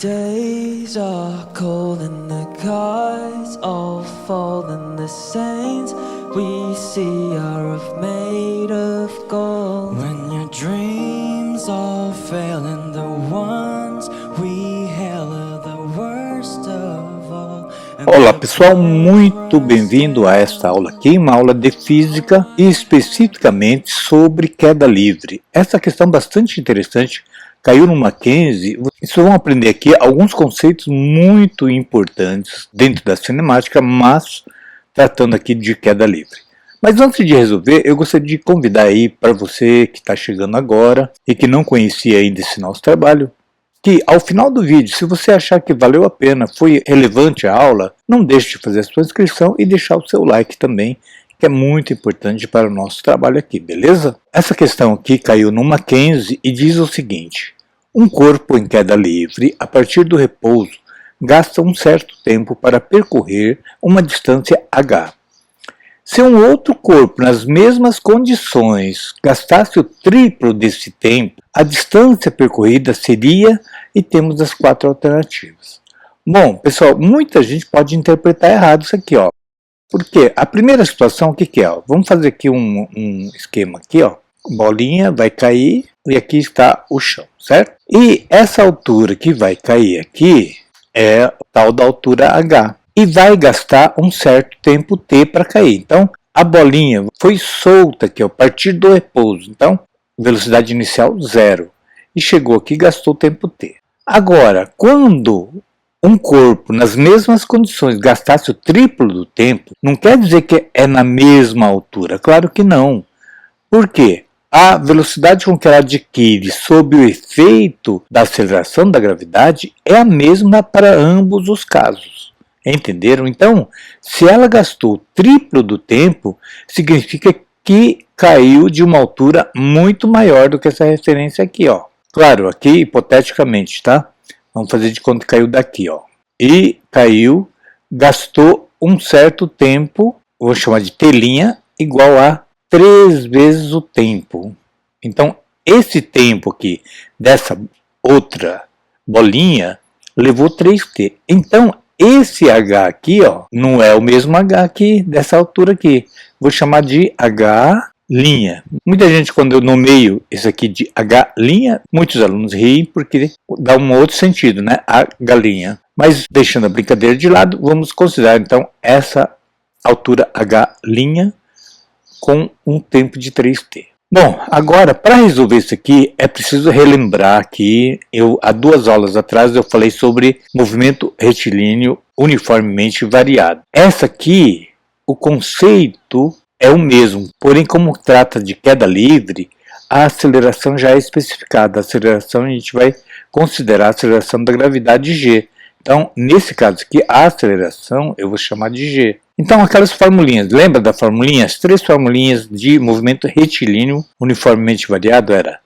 days are cold and the cards all fall and the saints we see are made of gold. When your dreams all fail and the ones we hail are the worst of all. Olá pessoal, muito bem-vindo a esta aula aqui, uma aula de física e especificamente sobre queda livre. Essa questão bastante interessante, caiu no Mackenzie. Vocês vão aprender aqui alguns conceitos muito importantes dentro da cinemática, mas tratando aqui de queda livre. Mas antes de resolver, eu gostaria de convidar aí para você que está chegando agora e que não conhecia ainda esse nosso trabalho, que ao final do vídeo, se você achar que valeu a pena, foi relevante a aula, não deixe de fazer a sua inscrição e deixar o seu like também, que é muito importante para o nosso trabalho aqui, beleza? Essa questão aqui caiu no Mackenzie e diz o seguinte: um corpo em queda livre, a partir do repouso, gasta um certo tempo para percorrer uma distância h. Se um outro corpo, nas mesmas condições, gastasse o triplo desse tempo, a distância percorrida seria, e temos as 4 alternativas. Bom, pessoal, muita gente pode interpretar errado isso aqui, ó. Porque a primeira situação, o que é? Ó? Vamos fazer aqui um esquema aqui, ó. Bolinha vai cair e aqui está o chão, certo? E essa altura que vai cair aqui é a tal da altura h. E vai gastar um certo tempo t para cair. Então, a bolinha foi solta aqui, ó, a partir do repouso. Então, velocidade inicial 0. E chegou aqui e gastou tempo t. Agora, quando um corpo nas mesmas condições gastasse o triplo do tempo, não quer dizer que é na mesma altura. Claro que não. Por quê? A velocidade com que ela adquire sob o efeito da aceleração da gravidade é a mesma para ambos os casos. Entenderam? Então, se ela gastou o triplo do tempo, significa que caiu de uma altura muito maior do que essa referência aqui, ó. Claro, aqui hipoteticamente, tá? Vamos fazer de conta que caiu daqui, ó. E caiu, gastou um certo tempo, vou chamar de t', igual a 3 vezes o tempo. Então, esse tempo aqui dessa outra bolinha levou 3t. Então, esse h aqui, ó, não é o mesmo h aqui dessa altura aqui. Vou chamar de h'. Muita gente, quando eu nomeio isso aqui de h', muitos alunos riem porque dá um outro sentido, né? H'. Mas deixando a brincadeira de lado, vamos considerar então essa altura h' com um tempo de 3t. Bom, agora para resolver isso aqui é preciso relembrar que há 2 aulas atrás eu falei sobre movimento retilíneo uniformemente variado. Essa aqui, o conceito é o mesmo, porém como trata de queda livre, a aceleração já é especificada. A aceleração a gente vai considerar a aceleração da gravidade g. Então, nesse caso aqui, a aceleração eu vou chamar de g. Então, aquelas formulinhas, lembra da formulinha? As 3 formulinhas de movimento retilíneo uniformemente variado era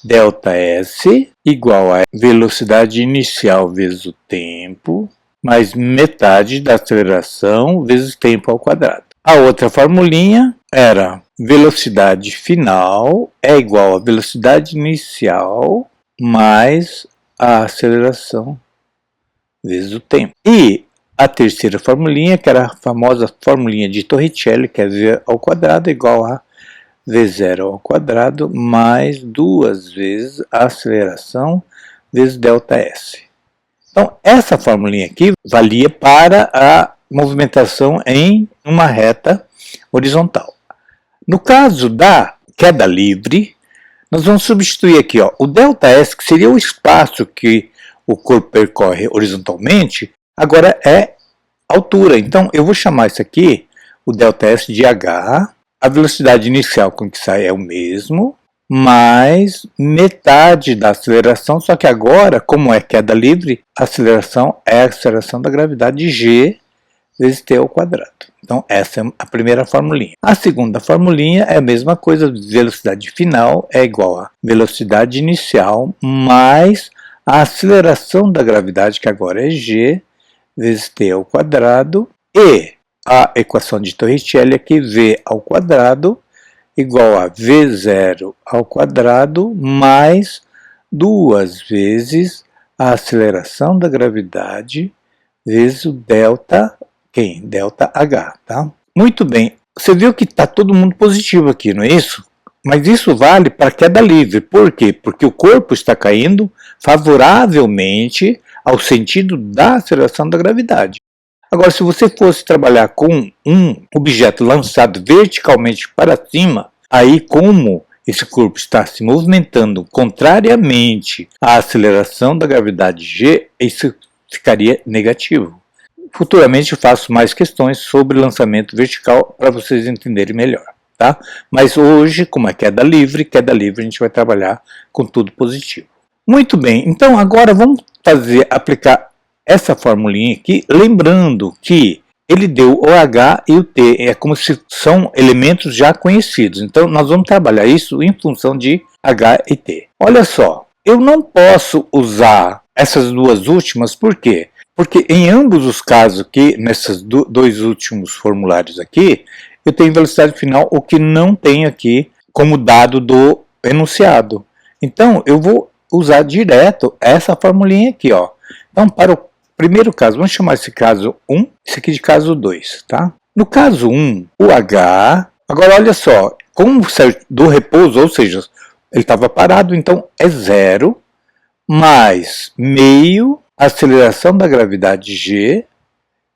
ΔS igual a velocidade inicial vezes o tempo, mais metade da aceleração vezes tempo ao quadrado. A outra formulinha era velocidade final é igual a velocidade inicial mais a aceleração vezes o tempo. E a terceira formulinha, que era a famosa formulinha de Torricelli, que é v ao quadrado igual a v0 ao quadrado mais 2 vezes a aceleração vezes ΔS. Então, essa formulinha aqui valia para a movimentação em uma reta horizontal. No caso da queda livre, nós vamos substituir aqui, ó, o ΔS, que seria o espaço que o corpo percorre horizontalmente, agora é altura. Então, eu vou chamar isso aqui, o ΔS de h, a velocidade inicial com que sai é o mesmo, mais metade da aceleração, só que agora, como é queda livre, a aceleração é a aceleração da gravidade g vezes t ao quadrado. Então, essa é a primeira formulinha. A segunda formulinha é a mesma coisa, velocidade final é igual a velocidade inicial mais a aceleração da gravidade, que agora é g, vezes t ao quadrado, e a equação de Torricelli aqui, v ao quadrado, igual a v0 ao quadrado, mais 2 vezes a aceleração da gravidade vezes o delta, delta H, tá? Muito bem, você viu que está todo mundo positivo aqui, não é isso? Mas isso vale para queda livre. Por quê? Porque o corpo está caindo favoravelmente ao sentido da aceleração da gravidade. Agora, se você fosse trabalhar com um objeto lançado verticalmente para cima, aí como esse corpo está se movimentando contrariamente à aceleração da gravidade G, isso ficaria negativo. Futuramente eu faço mais questões sobre lançamento vertical para vocês entenderem melhor. Tá? Mas hoje, como é queda livre a gente vai trabalhar com tudo positivo. Muito bem, então agora vamos aplicar essa formulinha aqui, lembrando que ele deu o H e o T, é como se são elementos já conhecidos. Então nós vamos trabalhar isso em função de H e T. Olha só, eu não posso usar essas duas últimas, por quê? Porque em ambos os casos aqui, nesses dois últimos formulários aqui, eu tenho velocidade final, o que não tem aqui como dado do enunciado. Então, eu vou usar direto essa formulinha aqui, ó. Então, para o primeiro caso, vamos chamar esse caso 1, esse aqui de caso 2, tá? No caso 1, o H, agora olha só, como do repouso, ou seja, ele estava parado, então é 0, mais meio aceleração da gravidade G,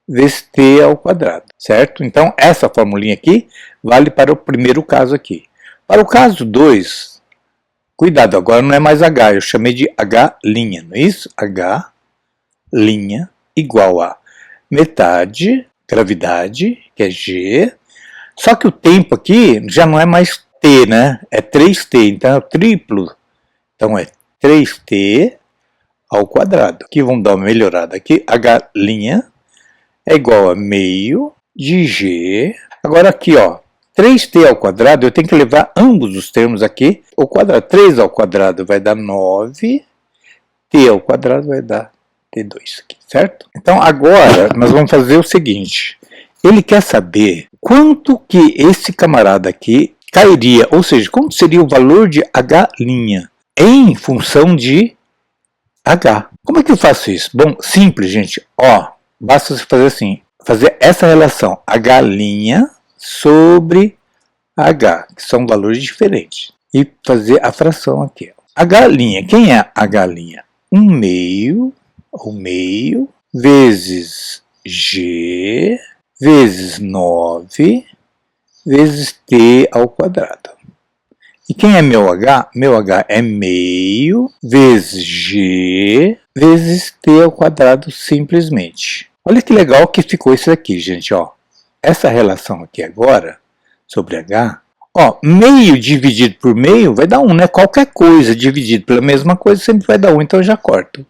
vezes t ao quadrado, certo? Então, essa formulinha aqui vale para o primeiro caso aqui. Para o caso 2, cuidado, agora não é mais H, eu chamei de H', não é isso? H' igual a metade, gravidade, que é G, só que o tempo aqui já não é mais t, né? É 3t, então é o triplo. Então é 3t ao quadrado. Aqui vamos dar uma melhorada aqui, H' é igual a meio de G. Agora aqui, ó, 3t ao quadrado, eu tenho que levar ambos os termos aqui ao quadrado. 3 ao quadrado vai dar 9, t ao quadrado vai dar t2 aqui, certo? Então agora nós vamos fazer o seguinte. Ele quer saber quanto que esse camarada aqui cairia, ou seja, quanto seria o valor de H' em função de H. Como é que eu faço isso? Bom, simples, gente. Ó, basta você fazer assim, fazer essa relação H' sobre H, que são valores diferentes, e fazer a fração aqui. H', quem é H'? 1/2, ou meio, vezes G, vezes 9, vezes t ao quadrado. E quem é meu H? Meu H é meio, vezes G, vezes t ao quadrado simplesmente. Olha que legal que ficou isso aqui, gente, ó. Essa relação aqui agora, sobre H, ó, meio dividido por meio vai dar 1, né? Qualquer coisa dividido pela mesma coisa sempre vai dar 1, então eu já corto.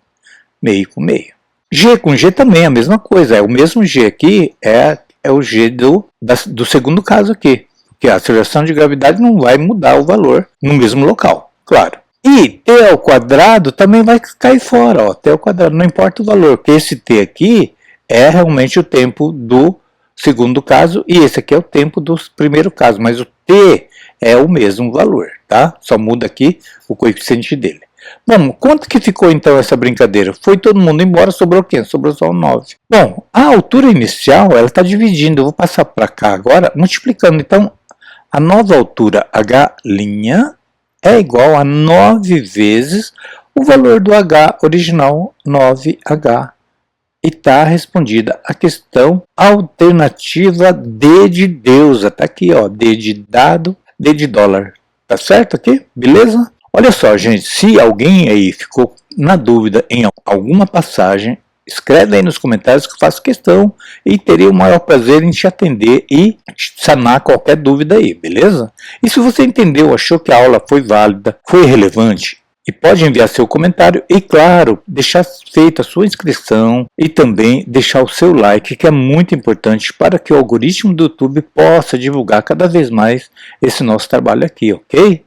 Meio com meio. G com G também é a mesma coisa, é o mesmo G aqui, é o G do segundo caso aqui. Porque a aceleração de gravidade não vai mudar o valor no mesmo local, claro. E t ao quadrado também vai cair fora, ó, t ao quadrado, não importa o valor, porque esse t aqui é realmente o tempo do segundo caso e esse aqui é o tempo do primeiro caso, mas o t é o mesmo valor, tá? Só muda aqui o coeficiente dele. Bom, quanto que ficou então essa brincadeira? Foi todo mundo embora, sobrou quem? Sobrou só o 9. Bom, a altura inicial, ela está dividindo, eu vou passar para cá agora, multiplicando. Então, a nova altura H' é igual a 9 vezes o valor do H original, 9H. E está respondida a questão alternativa D de deusa. Está aqui, ó, D de dado, D de dólar. Tá certo aqui? Beleza? Olha só, gente, se alguém aí ficou na dúvida em alguma passagem, escreve aí nos comentários que eu faço questão e terei o maior prazer em te atender e sanar qualquer dúvida aí, beleza? E se você entendeu, achou que a aula foi válida, foi relevante, e pode enviar seu comentário e, claro, deixar feita a sua inscrição e também deixar o seu like, que é muito importante para que o algoritmo do YouTube possa divulgar cada vez mais esse nosso trabalho aqui, ok?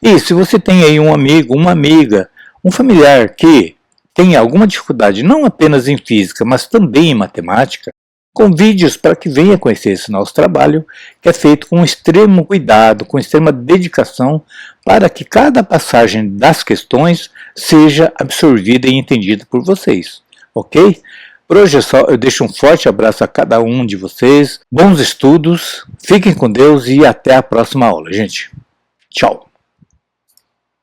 E se você tem aí um amigo, uma amiga, um familiar que tenha alguma dificuldade, não apenas em física, mas também em matemática, com vídeos para que venha conhecer esse nosso trabalho, que é feito com extremo cuidado, com extrema dedicação, para que cada passagem das questões seja absorvida e entendida por vocês, ok? Por hoje é só, eu deixo um forte abraço a cada um de vocês, bons estudos, fiquem com Deus e até a próxima aula, gente. Tchau!